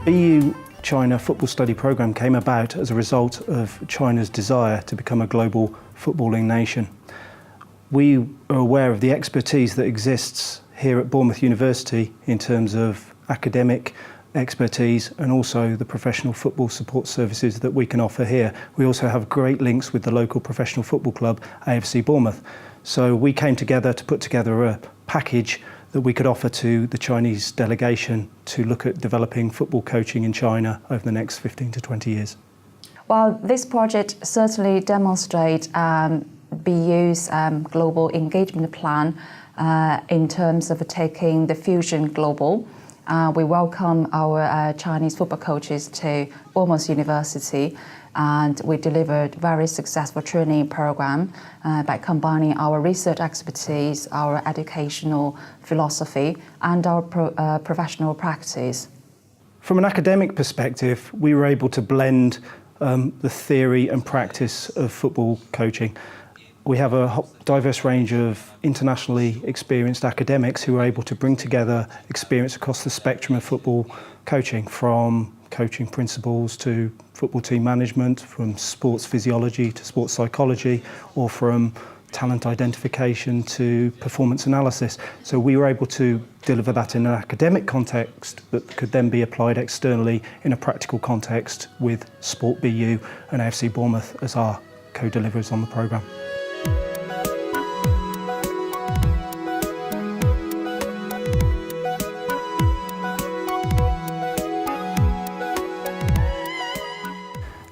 BU China Football Study Programme came about as a result of China's desire to become a global footballing nation. We are aware of the expertise that exists here at Bournemouth University in terms of academic expertise and also the professional football support services that we can offer here. We also have great links with the local professional football club, AFC Bournemouth. So we came together to put together a package that we could offer to the Chinese delegation to look at developing football coaching in China over the next 15 to 20 years. Well, this project certainly demonstrates BU's global engagement plan in terms of taking the fusion global. We welcome our Chinese football coaches to Bournemouth University, and we delivered very successful training program by combining our research expertise, our educational philosophy, and our professional practice. From an academic perspective, we were able to blend the theory and practice of football coaching. We have a diverse range of internationally experienced academics who are able to bring together experience across the spectrum of football coaching, from coaching principles to football team management, from sports physiology to sports psychology, or from talent identification to performance analysis. So we were able to deliver that in an academic context that could then be applied externally in a practical context with Sport BU and AFC Bournemouth as our co-deliverers on the programme.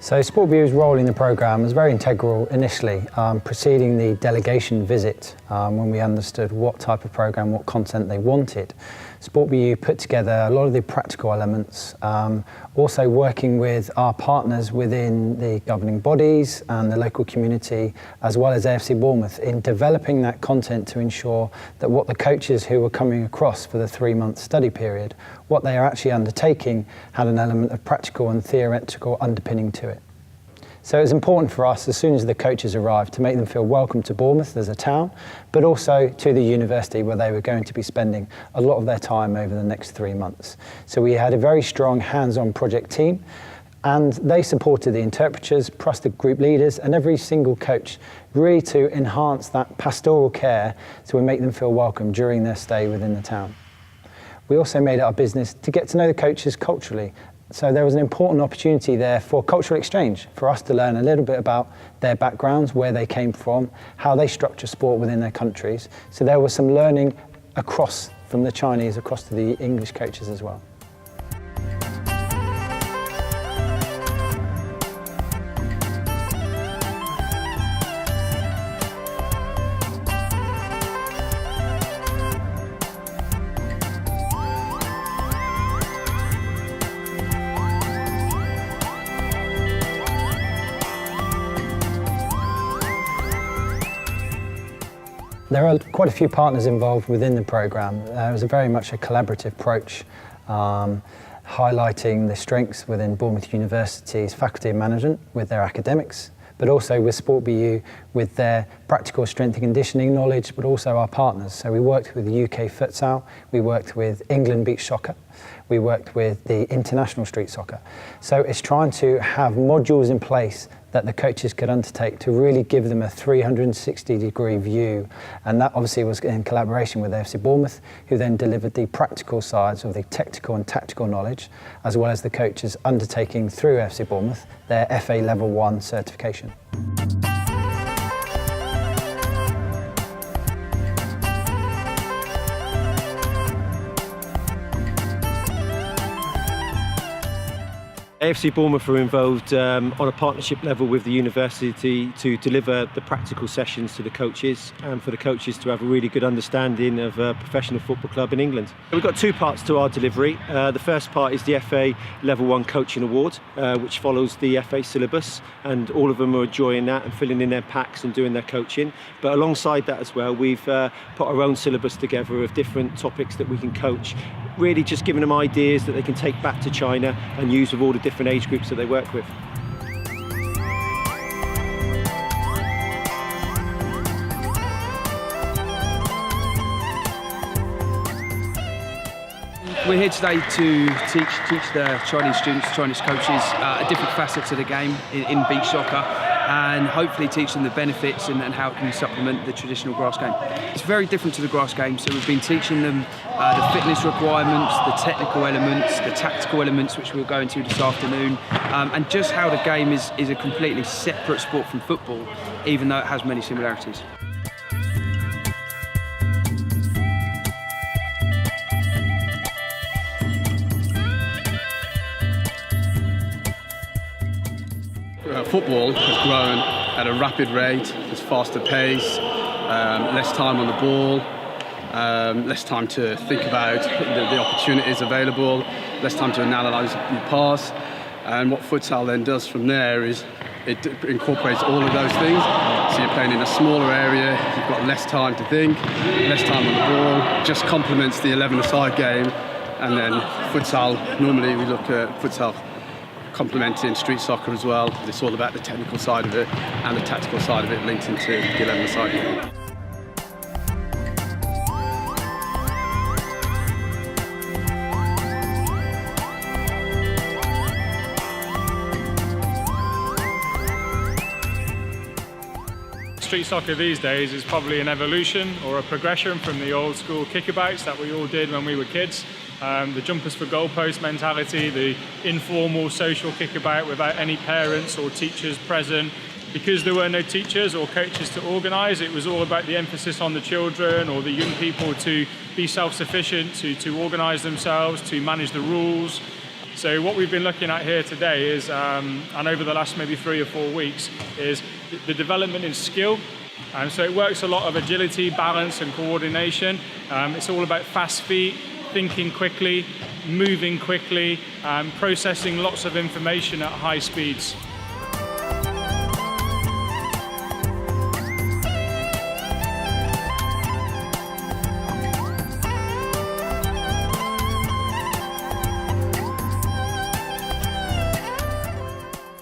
So Sport BU's role in the programme was very integral initially, preceding the delegation visit when we understood what type of programme, what content they wanted. Sport BU put together a lot of the practical elements, also working with our partners within the governing bodies and the local community, as well as AFC Bournemouth, in developing that content to ensure that what the coaches who were coming across for the 3-month study period, what they are actually undertaking, had an element of practical and theoretical underpinning to it. So it was important for us, as soon as the coaches arrived, to make them feel welcome to Bournemouth as a town, but also to the university where they were going to be spending a lot of their time over the next 3 months. So we had a very strong hands-on project team, and they supported the interpreters, plus the group leaders, and every single coach, really to enhance that pastoral care so we make them feel welcome during their stay within the town. We also made it our business to get to know the coaches culturally. So there was an important opportunity there for cultural exchange, for us to learn a little bit about their backgrounds, where they came from, how they structure sport within their countries. So there was some learning across from the Chinese across to the English coaches as well. There are quite a few partners involved within the programme. It was very much a collaborative approach, highlighting the strengths within Bournemouth University's faculty of management with their academics, but also with Sport BU with their practical strength and conditioning knowledge, but also our partners. So we worked with the UK Futsal, we worked with England Beach Soccer, we worked with the International Street Soccer. So it's trying to have modules in place that the coaches could undertake to really give them a 360-degree view. And that obviously was in collaboration with AFC Bournemouth, who then delivered the practical sides of the technical and tactical knowledge, as well as the coaches undertaking through AFC Bournemouth their FA Level 1 certification. AFC Bournemouth are involved on a partnership level with the university to deliver the practical sessions to the coaches and for the coaches to have a really good understanding of a professional football club in England. We've got 2 parts to our delivery. The first part is the FA Level 1 Coaching Award, which follows the FA syllabus, and all of them are enjoying that and filling in their packs and doing their coaching. But alongside that as well, we've put our own syllabus together of different topics that we can coach, really just giving them ideas that they can take back to China and use with all the different age groups that they work with. We're here today to teach the Chinese students, Chinese coaches, a different facet to the game in beach soccer, and hopefully teach them the benefits and how it can supplement the traditional grass game. It's very different to the grass game, so we've been teaching them the fitness requirements, the technical elements, the tactical elements, which we'll go into this afternoon, and just how the game is a completely separate sport from football, even though it has many similarities. Football has grown at a rapid rate, it's faster pace, less time on the ball, less time to think about the opportunities available, less time to analyse your pass. And what futsal then does from there is it incorporates all of those things. So you're playing in a smaller area, you've got less time to think, less time on the ball, just complements the 11-a-side game. And then futsal, normally we look at futsal complementing street soccer as well. It's all about the technical side of it and the tactical side of it linked into the 11-a-side game. Street soccer these days is probably an evolution or a progression from the old school kickabouts that we all did when we were kids. The jumpers for goalpost mentality, the informal social kickabout without any parents or teachers present. Because there were no teachers or coaches to organise, it was all about the emphasis on the children or the young people to be self-sufficient, to organise themselves, to manage the rules. So what we've been looking at here today is, and over the last maybe 3 or 4 weeks, is the development in skill. So it works a lot of agility, balance and coordination. It's all about fast feet, thinking quickly, moving quickly, processing lots of information at high speeds.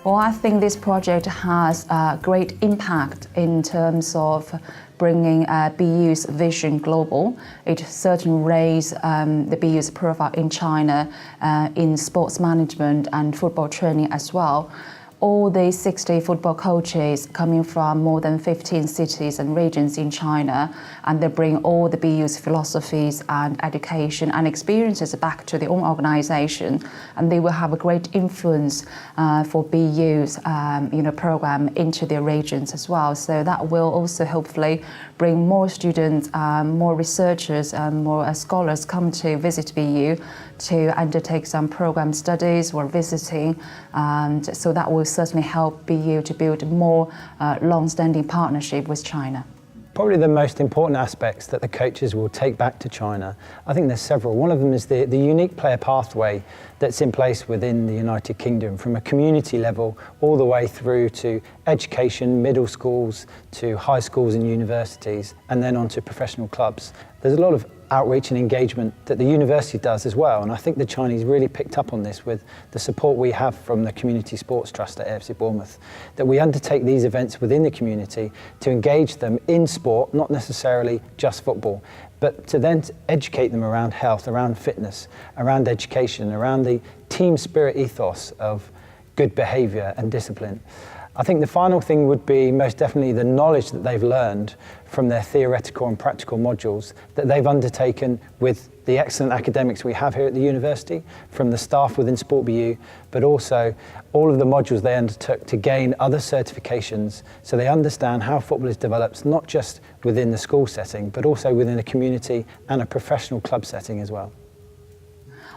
Well, I think this project has a great impact in terms of bringing BU's vision global. It certainly raised the BU's profile in China in sports management and football training as well. All the 60 football coaches coming from more than 15 cities and regions in China, and they bring all the BU's philosophies and education and experiences back to their own organization, and they will have a great influence for BU's program into their regions as well. So that will also hopefully bring more students, more researchers and more scholars come to visit BU to undertake some program studies or visiting, and so that will certainly help BU to build a more long-standing partnership with China. Probably the most important aspects that the coaches will take back to China, I think there's several. One of them is the unique player pathway that's in place within the United Kingdom, from a community level all the way through to education, middle schools, to high schools and universities, and then on to professional clubs. There's a lot of outreach and engagement that the university does as well, and I think the Chinese really picked up on this with the support we have from the Community Sports Trust at AFC Bournemouth, that we undertake these events within the community to engage them in sport, not necessarily just football, but to then educate them around health, around fitness, around education, around the team spirit ethos of good behaviour and discipline. I think the final thing would be most definitely the knowledge that they've learned from their theoretical and practical modules that they've undertaken with the excellent academics we have here at the university, from the staff within Sport BU, but also all of the modules they undertook to gain other certifications so they understand how football is developed, not just within the school setting, but also within a community and a professional club setting as well.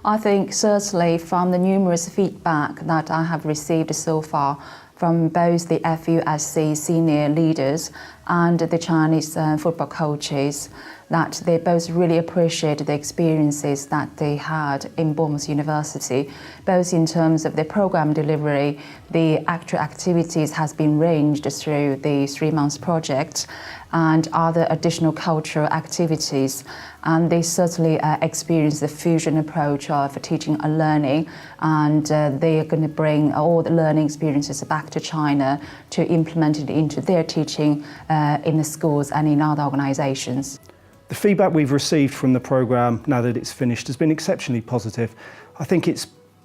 I think certainly from the numerous feedback that I have received so far from both the FUSC senior leaders and the Chinese football coaches, that they both really appreciate the experiences that they had in Bournemouth University, both in terms of the program delivery, the actual activities has been ranged through the 3-month project, and other additional cultural activities. And they certainly experience the fusion approach of teaching and learning, and they are going to bring all the learning experiences back to China to implement it into their teaching in the schools and in other organizations. The feedback we've received from the programme, now that it's finished, has been exceptionally positive. I think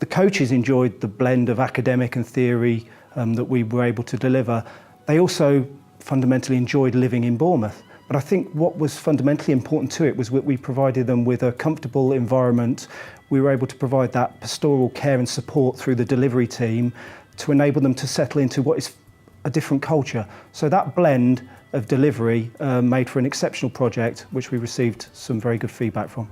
the coaches enjoyed the blend of academic and theory that we were able to deliver. They also fundamentally enjoyed living in Bournemouth. But I think what was fundamentally important to it was that we provided them with a comfortable environment. We were able to provide that pastoral care and support through the delivery team to enable them to settle into what is a different culture. So that blend of delivery made for an exceptional project, which we received some very good feedback from.